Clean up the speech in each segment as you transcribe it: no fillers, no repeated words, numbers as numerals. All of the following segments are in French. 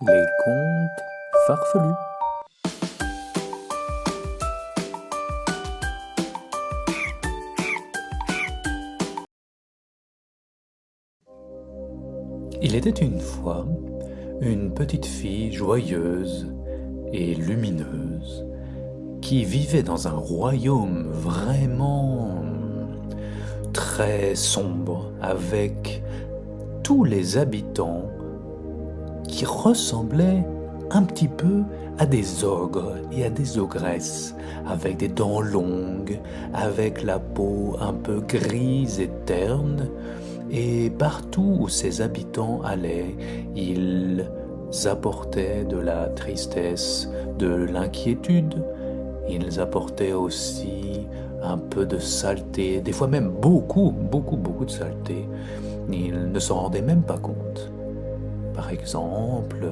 Les contes farfelus. Il était une fois une petite fille joyeuse et lumineuse qui vivait dans un royaume vraiment très sombre avec tous les habitants qui ressemblaient un petit peu à des ogres et à des ogresses, avec des dents longues, avec la peau un peu grise et terne, et partout où ces habitants allaient, ils apportaient de la tristesse, de l'inquiétude, ils apportaient aussi un peu de saleté, des fois même beaucoup de saleté. Ils ne s'en rendaient même pas compte. Par exemple,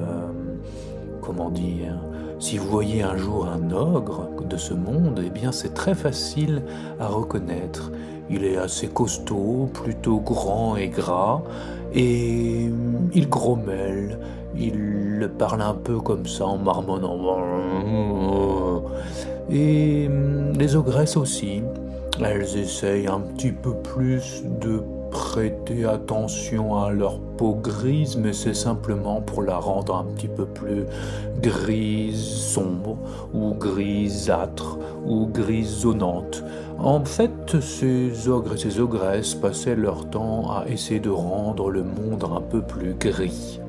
comment dire, si vous voyez un jour un ogre de ce monde, eh bien c'est très facile à reconnaître. Il est assez costaud, plutôt grand et gras, et il grommelle, il parle un peu comme ça en marmonnant. Et les ogresses aussi, elles essayent un petit peu plus de prêter attention à leur peau grise, mais c'est simplement pour la rendre un petit peu plus grise sombre, ou grisâtre, ou grisonnante. En fait, ces ogres et ces ogresses passaient leur temps à essayer de rendre le monde un peu plus gris.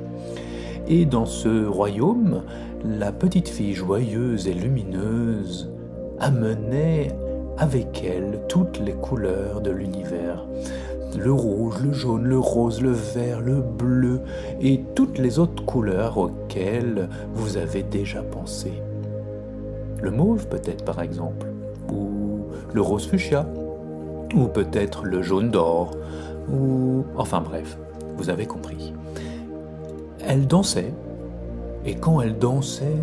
Et dans ce royaume, la petite fille joyeuse et lumineuse amenait avec elle toutes les couleurs de l'univers. Le rouge, le jaune, le rose, le vert, le bleu et toutes les autres couleurs auxquelles vous avez déjà pensé. Le mauve peut-être par exemple, ou le rose fuchsia, ou peut-être le jaune d'or, ou... enfin bref, vous avez compris. Elle dansait, et quand elle dansait,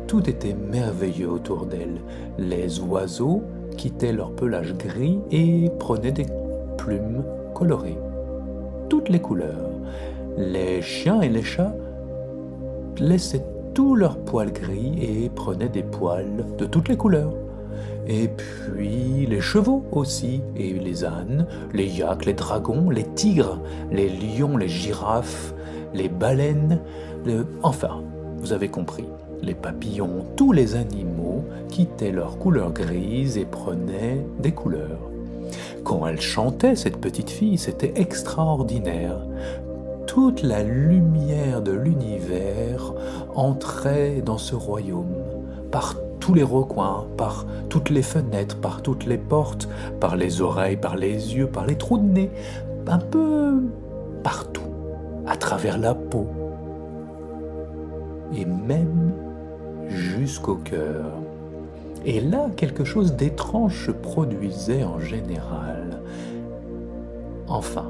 tout était merveilleux autour d'elle. Les oiseaux quittaient leur pelage gris et prenaient des plumes colorées, toutes les couleurs. Les chiens et les chats laissaient tous leurs poils gris et prenaient des poils de toutes les couleurs. Et puis les chevaux aussi, et les ânes, les yaks, les dragons, les tigres, les lions, les girafes, les baleines, enfin, vous avez compris, les papillons, tous les animaux quittaient leur couleur grise et prenaient des couleurs. Quand elle chantait, cette petite fille, c'était extraordinaire. Toute la lumière de l'univers entrait dans ce royaume, par tous les recoins, par toutes les fenêtres, par toutes les portes, par les oreilles, par les yeux, par les trous de nez, un peu partout, à travers la peau, et même jusqu'au cœur. Et là, quelque chose d'étrange se produisait en général. Enfin,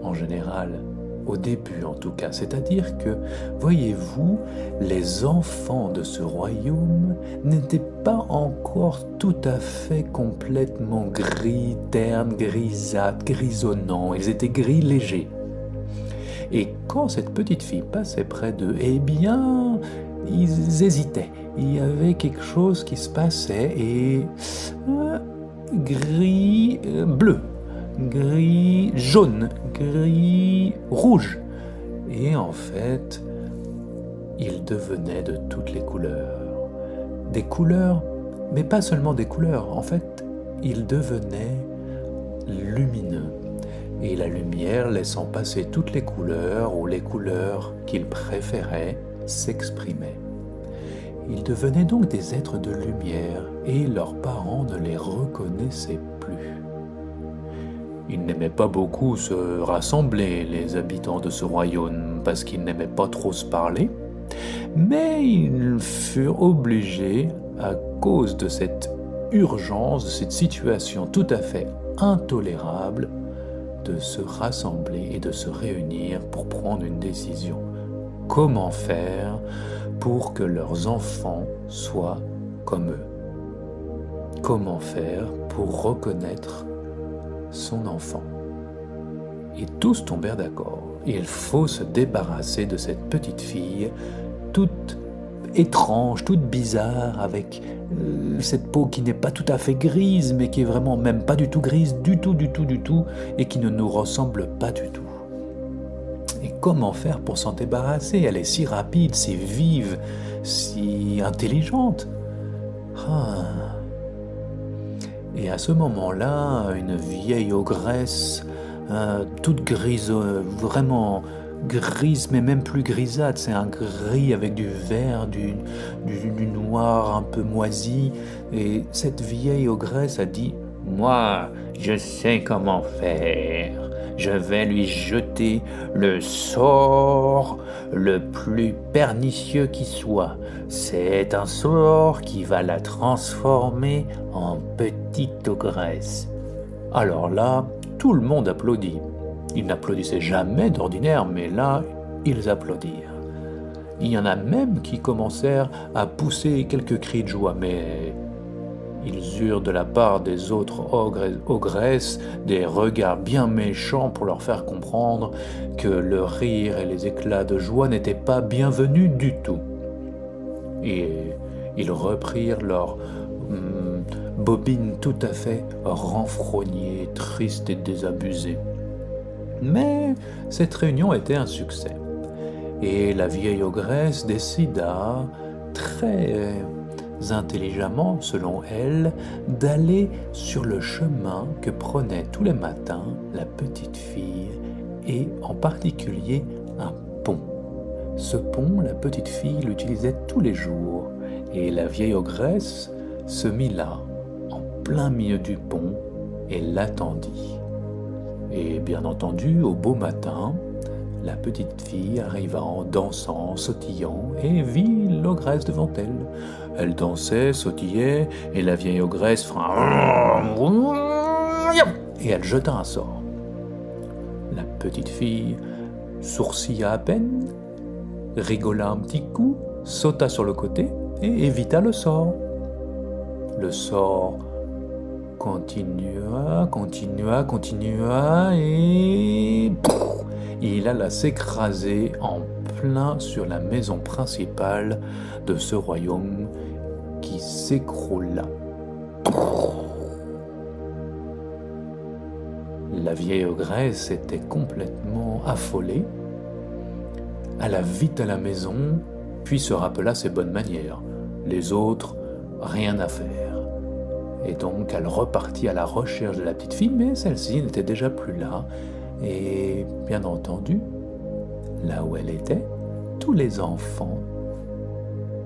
en général, au début en tout cas, c'est-à-dire que, voyez-vous, les enfants de ce royaume n'étaient pas encore tout à fait complètement gris, ternes, grisâtres, grisonnants, ils étaient gris légers. Et quand cette petite fille passait près d'eux, eh bien, ils hésitaient. Il y avait quelque chose qui se passait et gris bleu, gris jaune, gris rouge. Et en fait, il devenait de toutes les couleurs. Des couleurs, mais pas seulement des couleurs. En fait, il devenait lumineux. Et la lumière, laissant passer toutes les couleurs ou les couleurs qu'il préférait, s'exprimait. Ils devenaient donc des êtres de lumière et leurs parents ne les reconnaissaient plus. Ils n'aimaient pas beaucoup se rassembler, les habitants de ce royaume, parce qu'ils n'aimaient pas trop se parler, mais ils furent obligés, à cause de cette urgence, de cette situation tout à fait intolérable, de se rassembler et de se réunir pour prendre une décision. Comment faire pour que leurs enfants soient comme eux? Comment faire pour reconnaître son enfant? Et tous tombèrent d'accord. Il faut se débarrasser de cette petite fille toute étrange, toute bizarre, avec cette peau qui n'est pas tout à fait grise, mais qui est vraiment même pas du tout grise, du tout, et qui ne nous ressemble pas du tout. Et comment faire pour s'en débarrasser? Elle est si rapide, si vive, si intelligente. Et à ce moment-là, une vieille ogresse, toute grise, vraiment grise, mais même plus grisâtre, c'est un gris avec du vert, du noir un peu moisi. Et cette vieille ogresse a dit « Moi, je sais comment faire. Je vais lui jeter le sort le plus pernicieux qui soit. C'est un sort qui va la transformer en petite ogresse. » Alors là, tout le monde applaudit. Ils n'applaudissaient jamais d'ordinaire, mais là, ils applaudirent. Il y en a même qui commencèrent à pousser quelques cris de joie, mais ils eurent de la part des autres ogres et ogresses des regards bien méchants pour leur faire comprendre que le rire et les éclats de joie n'étaient pas bienvenus du tout. Et ils reprirent leur bobine tout à fait renfrognée, triste et désabusée. Mais cette réunion était un succès. Et la vieille ogresse décida, très intelligemment selon elle, d'aller sur le chemin que prenait tous les matins la petite fille, et en particulier un pont. Ce pont, la petite fille l'utilisait tous les jours, et la vieille ogresse se mit là, en plein milieu du pont, et l'attendit. Et bien entendu, au beau matin, la petite fille arriva en dansant, sautillant, et vit l'ogresse devant elle. Elle dansait, sautillait, et la vieille ogresse fera... Et elle jeta un sort. La petite fille sourcilla à peine, rigola un petit coup, sauta sur le côté, et évita le sort. Le sort continua, et il alla s'écraser en plein sur la maison principale de ce royaume qui s'écroula. La vieille ogresse était complètement affolée, alla vite à la maison, puis se rappela ses bonnes manières. Les autres, rien à faire. Et donc elle repartit à la recherche de la petite fille, mais celle-ci n'était déjà plus là. Et bien entendu, là où elle était, tous les enfants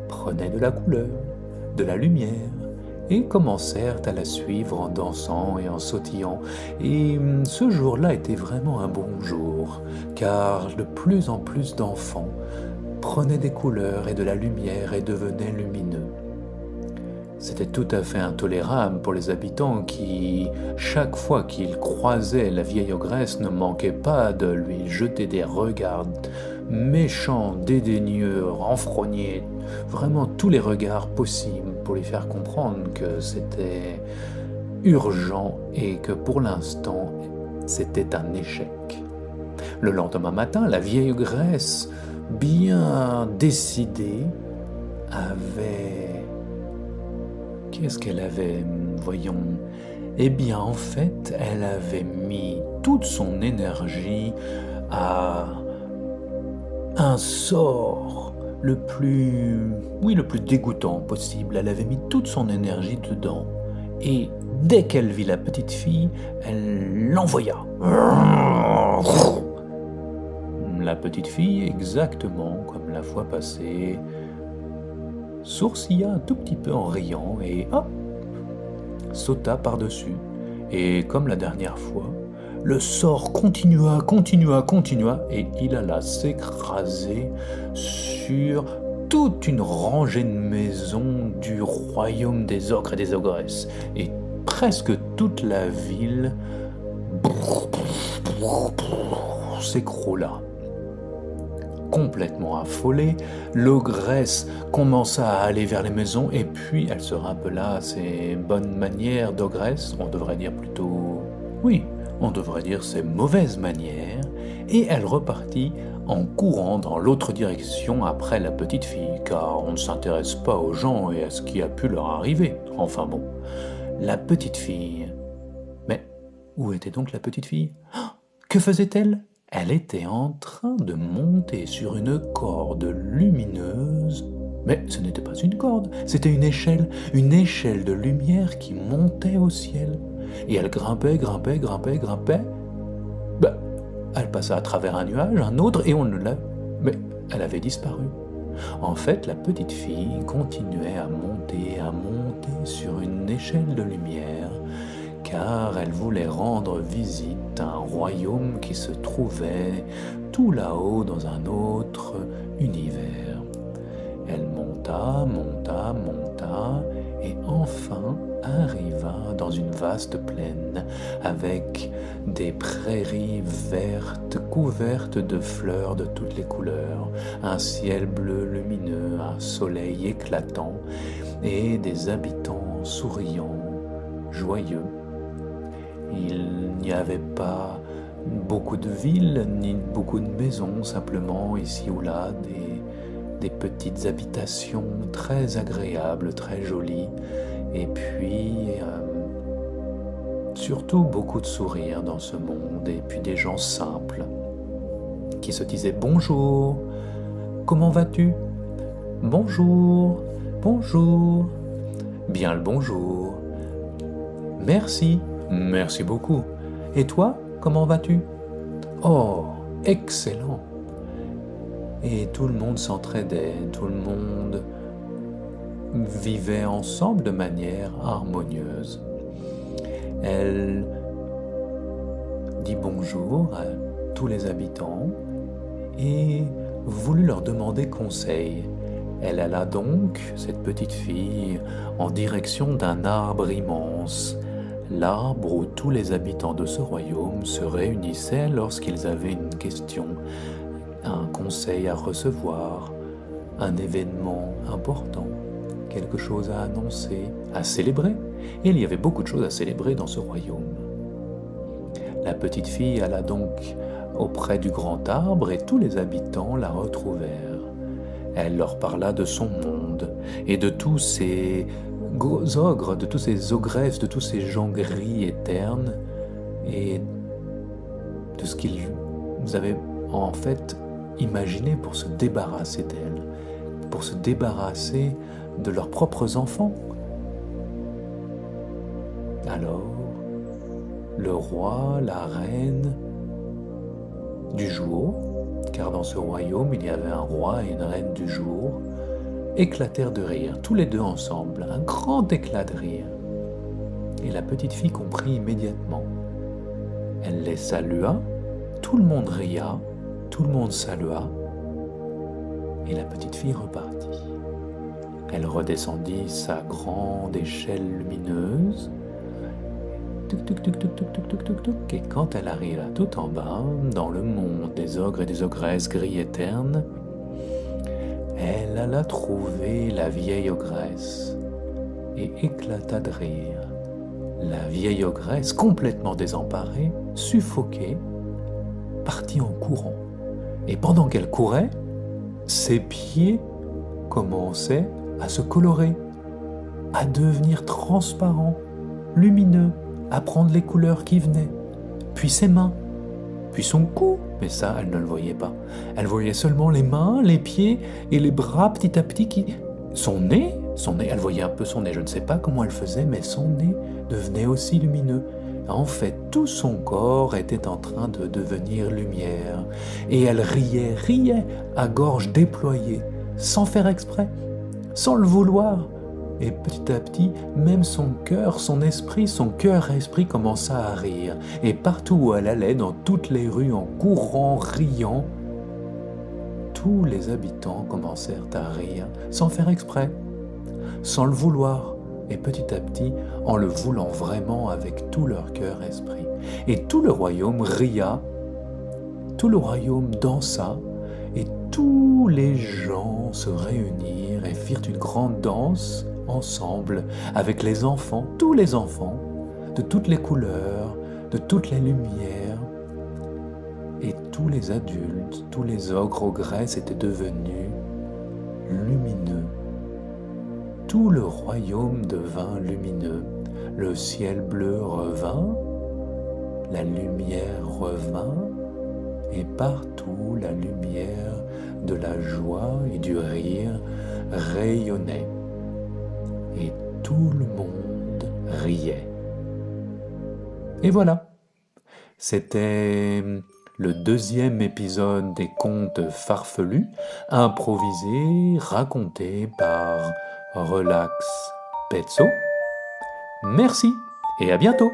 prenaient de la couleur, de la lumière, et commencèrent à la suivre en dansant et en sautillant. Et ce jour-là était vraiment un bon jour, car de plus en plus d'enfants prenaient des couleurs et de la lumière et devenaient lumineux. C'était tout à fait intolérable pour les habitants qui, chaque fois qu'ils croisaient la vieille ogresse, ne manquaient pas de lui jeter des regards méchants, dédaigneux, renfrognés, vraiment tous les regards possibles pour lui faire comprendre que c'était urgent et que pour l'instant, c'était un échec. Le lendemain matin, la vieille ogresse, bien décidée, avait... Qu'est-ce qu'elle avait? Voyons. Eh bien, en fait, elle avait mis toute son énergie à un sort le plus dégoûtant possible. Elle avait mis toute son énergie dedans. Et dès qu'elle vit la petite fille, elle l'envoya. La petite fille, exactement comme la fois passée, sourcilla un tout petit peu en riant et hop, sauta par-dessus. Et comme la dernière fois, le sort continua et il alla s'écraser sur toute une rangée de maisons du royaume des ogres et des ogresses. Et presque toute la ville s'écroula. Complètement affolée, l'ogresse commença à aller vers les maisons et puis elle se rappela ses bonnes manières d'ogresse, on devrait dire plutôt... Oui, on devrait dire ses mauvaises manières, et elle repartit en courant dans l'autre direction après la petite fille, car on ne s'intéresse pas aux gens et à ce qui a pu leur arriver. Enfin bon, la petite fille. Mais où était donc la petite fille? Que faisait-elle? Elle était en train de monter sur une corde lumineuse. Mais ce n'était pas une corde, c'était une échelle de lumière qui montait au ciel. Et elle grimpait. Ben, elle passa à travers un nuage, un autre, et on ne l'a... Mais elle avait disparu. En fait, la petite fille continuait à monter sur une échelle de lumière, car elle voulait rendre visite à un royaume qui se trouvait tout là-haut dans un autre univers. Elle monta, et enfin arriva dans une vaste plaine avec des prairies vertes couvertes de fleurs de toutes les couleurs, un ciel bleu lumineux, un soleil éclatant et des habitants souriants, joyeux. Il n'y avait pas beaucoup de villes ni beaucoup de maisons, simplement ici ou là des petites habitations très agréables, très jolies, et puis surtout beaucoup de sourires dans ce monde, et puis des gens simples qui se disaient bonjour, comment vas-tu? Bonjour, bien le bonjour, merci beaucoup, et toi, comment vas-tu? Oh, excellent. Et tout le monde s'entraidait, tout le monde vivait ensemble de manière harmonieuse. Elle dit bonjour à tous les habitants et voulut leur demander conseil. Elle alla donc, cette petite fille, en direction d'un arbre immense, l'arbre où tous les habitants de ce royaume se réunissaient lorsqu'ils avaient une question, un conseil à recevoir, un événement important, quelque chose à annoncer, à célébrer. Et il y avait beaucoup de choses à célébrer dans ce royaume. La petite fille alla donc auprès du grand arbre et tous les habitants la retrouvèrent. Elle leur parla de son monde et de tous ces ogres, de tous ces ogresses, de tous ces gens gris et ternes et de ce qu'ils avaient en fait imaginé pour se débarrasser d'elle, pour se débarrasser de leurs propres enfants. Alors, le roi, la reine du jour, car dans ce royaume il y avait un roi et une reine du jour, éclatèrent de rire, tous les deux ensemble, un grand éclat de rire. Et la petite fille comprit immédiatement. Elle les salua, tout le monde ria, tout le monde salua, et la petite fille repartit. Elle redescendit sa grande échelle lumineuse, et quand elle arriva tout en bas, dans le monde des ogres et des ogresses gris et ternes, elle alla trouver la vieille ogresse et éclata de rire. La vieille ogresse, complètement désemparée, suffoquée, partit en courant. Et pendant qu'elle courait, ses pieds commençaient à se colorer, à devenir transparents, lumineux, à prendre les couleurs qui venaient, puis ses mains, puis son cou, mais ça, elle ne le voyait pas. Elle voyait seulement les mains, les pieds et les bras petit à petit Son nez, elle voyait un peu son nez, je ne sais pas comment elle faisait, mais son nez devenait aussi lumineux. En fait, tout son corps était en train de devenir lumière, et elle riait à gorge déployée, sans faire exprès, sans le vouloir. Et petit à petit, même son cœur, son cœur-esprit commença à rire. Et partout où elle allait, dans toutes les rues, en courant, riant, tous les habitants commencèrent à rire, sans faire exprès, sans le vouloir. Et petit à petit, en le voulant vraiment avec tout leur cœur-esprit. Et tout le royaume ria, tout le royaume dansa, et tous les gens se réunirent et firent une grande danse ensemble avec les enfants, tous les enfants, de toutes les couleurs, de toutes les lumières. et tous les adultes, tous les ogres ogresses étaient devenus lumineux. Tout le royaume devint lumineux. Le ciel bleu revint, la lumière revint, et partout la lumière de la joie et du rire rayonnait. Et tout le monde riait. Et voilà, c'était le deuxième épisode des contes farfelus, improvisés, racontés par Relax Pezzo. Merci et à bientôt!